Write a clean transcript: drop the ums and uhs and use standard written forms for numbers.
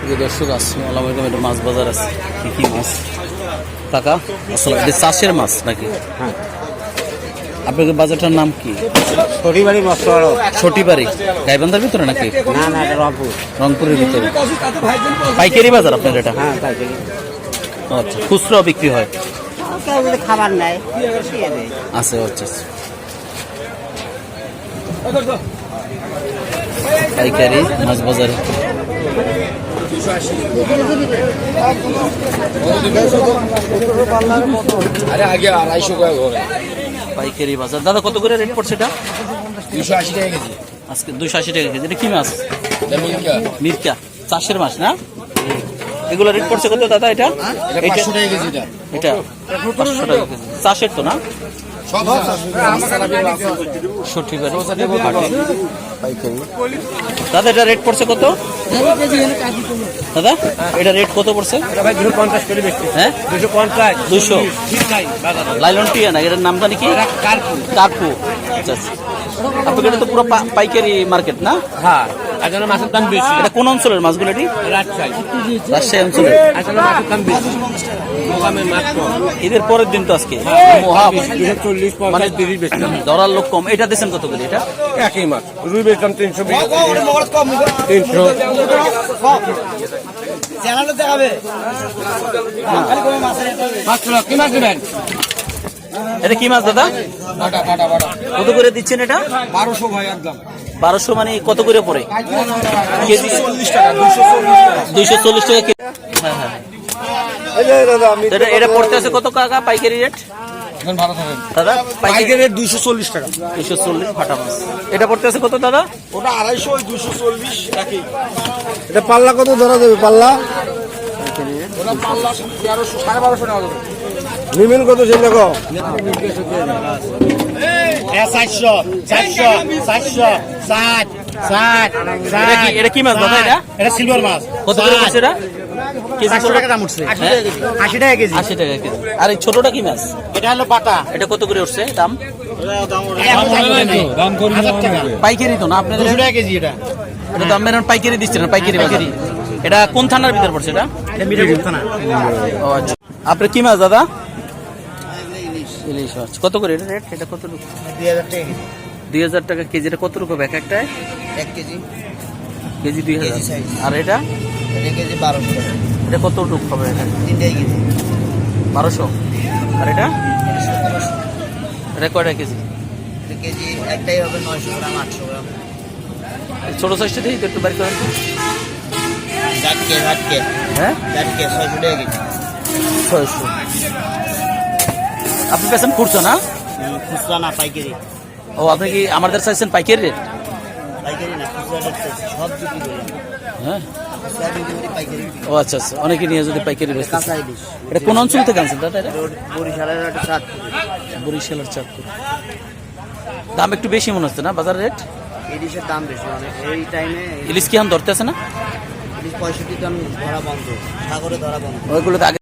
প্রিয় দর্শক, আসসালামু আলাইকুম। এটা মাছ বাজার আছে, কি কি মাছ কাকা? আসসালাম, এটা চাষের মাছ নাকি? হ্যাঁ। আপনাদের বাজারটার নাম কি? সটিবাড়ি মস্ত সটিবাড়ি গাইবান্ধার ভিতরে নাকি? না না, এটা রংপুর। রংপুরের ভিতরে পাইকারি বাজার আপনার এটা? হ্যাঁ পাইকারি। আচ্ছা, খুচরা বিক্রি হয়? কেউ যদি খাবার নেয় আছে। আচ্ছা আচ্ছা, পাইকারি মাছ বাজারে পাইকারি বাজার। দাদা কত করে রেট পড়ছে এটা? 280 টাকা কেজি। আজকে 280 টাকা কেজি। এটা কি মাছ? মিরকা, চাষের মাছ না? এগুলো রেট পড়ছে কত দাদা? এটা 500 টাকা কেজি। এটা 500 টাকা কেজি। চাষের তো না? দাদা এটা রেট পড়ছে কত দাদা? এটা রেট কত পড়ছে? 250 করে বেচছি। হ্যাঁ 250 200 লাইলন টিয়া না? এটার নাম জানি কি? কার্পু। আচ্ছা আচ্ছা, আপনাদের এটা তো পুরো পাইকারি মার্কেট না? হ্যাঁ, আসলে মাছের দাম বেশি। এটা কোন অঞ্চলের মাছগুলো? এটি রাজশাহী অঞ্চলের। আসলে মাছের দাম বেশি। ঈদের পরের দিন তো আজকে মানে 30 বেচতাম। ধরার লোক কম। এটা দিচ্ছেন কত করে? এটা একই মাছ। রুই বেচতাম 320। কি মাছ দেবেন? এটা কি মাছ দাদা? কত করে দিচ্ছেন এটা? 1200 ভাই একদম। 1200 মানে কত করে পড়ে কেজি? 40 টাকা। 240 টাকা কেজি। হ্যাঁ হ্যাঁ, এটা পড়তে আছে কত কাকা পাইকারি রেট? ভালো থাকেন দাদা পাইকারি রেট 240 টাকা। 240 ফাটা মাছ। এটা পড়তে আছে কত দাদা? ওটা 250, ওই 240 একই। এটা পাল্লা কত ধরা দেবে? পাল্লা ওটা পাল্লা 1300 1250 টাকা দেবে। নিমেন কত সে দেখো? 400 400 400 60 60 এটা কি মাছ দাদা? এটা সিলভার মাছ। কত করে পড়ছে এটা কেজি? 400 টাকা দাম উঠছে। 80 টাকা কেজি। 80 টাকা কেজি। আর এই ছোটটা কি মাছ? এটা হলো পাতা। এটা কত করে উঠছে দাম? দাম কম 1000 টাকা। পাইকারি তো না আপনাদের? 200 টাকা কেজি। এটা দাম মেরন পাইকারি দিচ্ছেন না? পাইকারি পাইকারি। এটা কোন থানার ভিতর পড়ছে এটা? মিরপুর থানা। ও আচ্ছা, আপনার কি মাছ দাদা? ইলিশ মাছ। কত করে এটা রেট? এটা কত? 2000 টাকা কেজি। 2000 টাকা কেজি। এটা কত রকম এক একটায়? 1 কেজি। কেজি 2000। KG size। আর এটা? এটা কেজি 1200 টাকা। এটা কত টুক হবে? এটা 3 কেজি। 1200। আর এটা? এটা কয়টা কেজি? এটা কেজি একটাই হবে 900 গ্রাম 800 গ্রাম। ছোট সাইজটা দিই একটু বাড়ি করেন। ঝাটকে হ্যাঁ 600 টাকা কেজি। 600। আপনি পেয়েছেন খুঁড়ছো না? খুচরা না পাইকারি। ও, আপনি কি আমাদের চাইছেন পাইকারি রেট? পাইকারি না, খুচরা রেট চাইছি। সব বিক্রি করি। হ্যাঁ। খুচরা বিক্রি করি, পাইকারি বিক্রি করি। ও আচ্ছা আচ্ছা, অনেকে নিয়ে যদি পাইকারি বেচতে। কাঁচা ইলিশ। এটা কোন অঞ্চল থেকে আনছেন দাদা? এটা বরিশালের একটা স্বাদ। বরিশালের চাঁদপুর। দাম একটু বেশি মনে হচ্ছে না বাজার রেট? ইলিশের দাম বেশি অনেক। এই টাইমে ইলিশ কি এখন ধরতে আছে না? ইলিশ 65 টন ধরা বন্ধ, সাগরে ধরা বন্ধ। ওইগুলো তো আগে